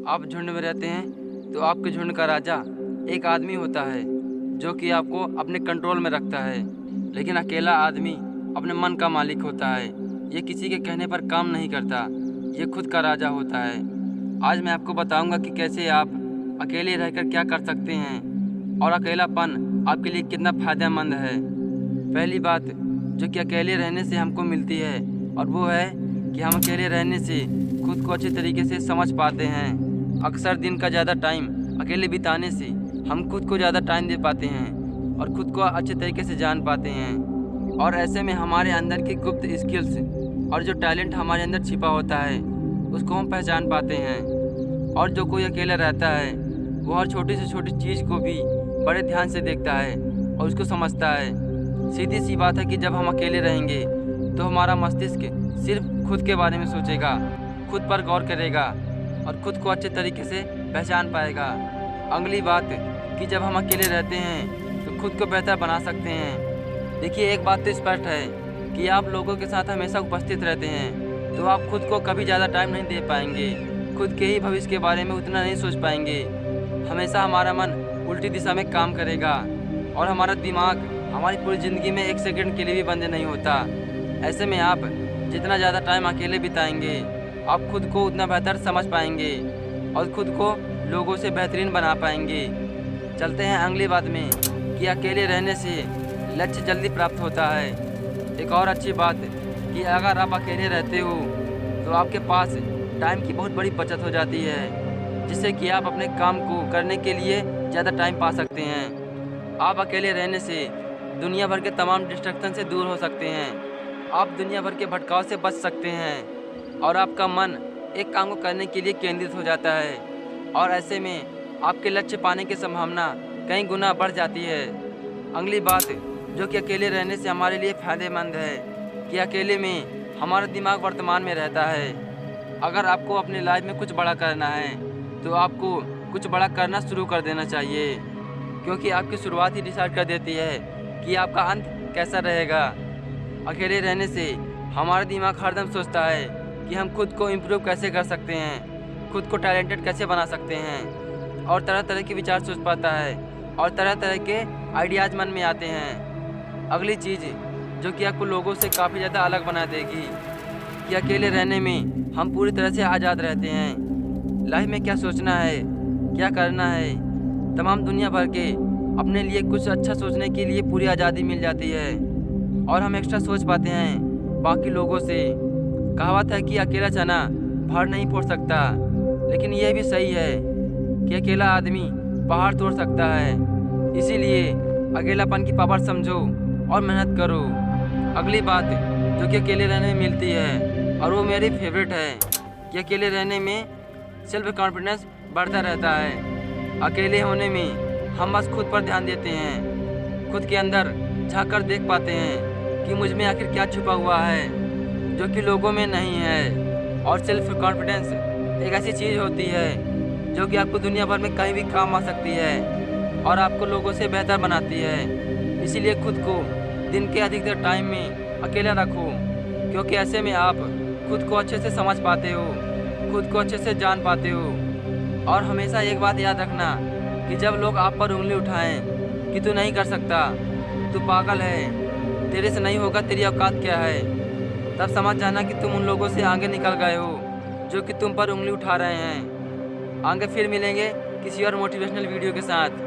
आप झुंड में रहते हैं तो आपके झुंड का राजा एक आदमी होता है जो कि आपको अपने कंट्रोल में रखता है। लेकिन अकेला आदमी अपने मन का मालिक होता है। ये किसी के कहने पर काम नहीं करता, ये खुद का राजा होता है। आज मैं आपको बताऊंगा कि कैसे आप अकेले रहकर क्या कर सकते हैं और अकेलापन आपके लिए कितना फ़ायदेमंद है। पहली बात जो कि अकेले रहने से हमको मिलती है और वो है कि हम अकेले रहने से खुद को अच्छे तरीके से समझ पाते हैं। अक्सर दिन का ज़्यादा टाइम अकेले बिताने से हम खुद को ज़्यादा टाइम दे पाते हैं और खुद को अच्छे तरीके से जान पाते हैं। और ऐसे में हमारे अंदर की गुप्त स्किल्स और जो टैलेंट हमारे अंदर छिपा होता है उसको हम पहचान पाते हैं। और जो कोई अकेला रहता है वो हर छोटी से छोटी चीज़ को भी बड़े ध्यान से देखता है और उसको समझता है। सीधी सी बात है कि जब हम अकेले रहेंगे तो हमारा मस्तिष्क सिर्फ खुद के बारे में सोचेगा, खुद पर गौर करेगा और खुद को अच्छे तरीके से पहचान पाएगा। अगली बात कि जब हम अकेले रहते हैं तो खुद को बेहतर बना सकते हैं। देखिए, एक बात तो स्पष्ट है कि आप लोगों के साथ हमेशा उपस्थित रहते हैं तो आप खुद को कभी ज़्यादा टाइम नहीं दे पाएंगे, खुद के ही भविष्य के बारे में उतना नहीं सोच पाएंगे। हमेशा हमारा मन उल्टी दिशा में काम करेगा और हमारा दिमाग हमारी पूरी ज़िंदगी में एक सेकंड के लिए भी बंद नहीं होता। ऐसे में आप जितना ज़्यादा टाइम अकेले बिताएंगे आप खुद को उतना बेहतर समझ पाएंगे और खुद को लोगों से बेहतरीन बना पाएंगे। चलते हैं अगली बात में कि अकेले रहने से लक्ष्य जल्दी प्राप्त होता है। एक और अच्छी बात कि अगर आप अकेले रहते हो तो आपके पास टाइम की बहुत बड़ी बचत हो जाती है, जिससे कि आप अपने काम को करने के लिए ज़्यादा टाइम पा सकते हैं। आप अकेले रहने से दुनिया भर के तमाम डिस्ट्रैक्शन से दूर हो सकते हैं, आप दुनिया भर के भटकाव से बच सकते हैं और आपका मन एक काम को करने के लिए केंद्रित हो जाता है और ऐसे में आपके लक्ष्य पाने की संभावना कई गुना बढ़ जाती है। अगली बात जो कि अकेले रहने से हमारे लिए फ़ायदेमंद है कि अकेले में हमारा दिमाग वर्तमान में रहता है। अगर आपको अपने लाइफ में कुछ बड़ा करना है तो आपको कुछ बड़ा करना शुरू कर देना चाहिए, क्योंकि आपकी शुरुआत ही डिसाइड कर देती है कि आपका अंत कैसा रहेगा। अकेले रहने से हमारा दिमाग हरदम सोचता है कि हम खुद को इम्प्रूव कैसे कर सकते हैं, खुद को टैलेंटेड कैसे बना सकते हैं और तरह तरह के विचार सोच पाता है और तरह तरह के आइडियाज़ मन में आते हैं। अगली चीज़ जो कि आपको लोगों से काफ़ी ज़्यादा अलग बना देगी कि अकेले रहने में हम पूरी तरह से आज़ाद रहते हैं। लाइफ में क्या सोचना है, क्या करना है, तमाम दुनिया भर के अपने लिए कुछ अच्छा सोचने के लिए पूरी आज़ादी मिल जाती है और हम एक्स्ट्रा सोच पाते हैं बाकी लोगों से। कहावत है कि अकेला चना भार नहीं फोड़ सकता, लेकिन यह भी सही है कि अकेला आदमी पहाड़ तोड़ सकता है। इसीलिए अकेलापन की पावर समझो और मेहनत करो। अगली बात जो कि अकेले रहने में मिलती है और वो मेरी फेवरेट है कि अकेले रहने में सेल्फ कॉन्फिडेंस बढ़ता रहता है। अकेले होने में हम बस खुद पर ध्यान देते हैं, खुद के अंदर झांक कर देख पाते हैं कि मुझ में आखिर क्या छुपा हुआ है जो कि लोगों में नहीं है। और सेल्फ कॉन्फिडेंस एक ऐसी चीज़ होती है जो कि आपको दुनिया भर में कहीं भी काम आ सकती है और आपको लोगों से बेहतर बनाती है। इसीलिए खुद को दिन के अधिकतर टाइम में अकेला रखो, क्योंकि ऐसे में आप खुद को अच्छे से समझ पाते हो, खुद को अच्छे से जान पाते हो। और हमेशा एक बात याद रखना कि जब लोग आप पर उंगली उठाएं कि तू नहीं कर सकता, तू पागल है, तेरे से नहीं होगा, तेरी औकात क्या है, तब समझ जाना कि तुम उन लोगों से आगे निकल गए हो जो कि तुम पर उंगली उठा रहे हैं। आगे फिर मिलेंगे किसी और मोटिवेशनल वीडियो के साथ।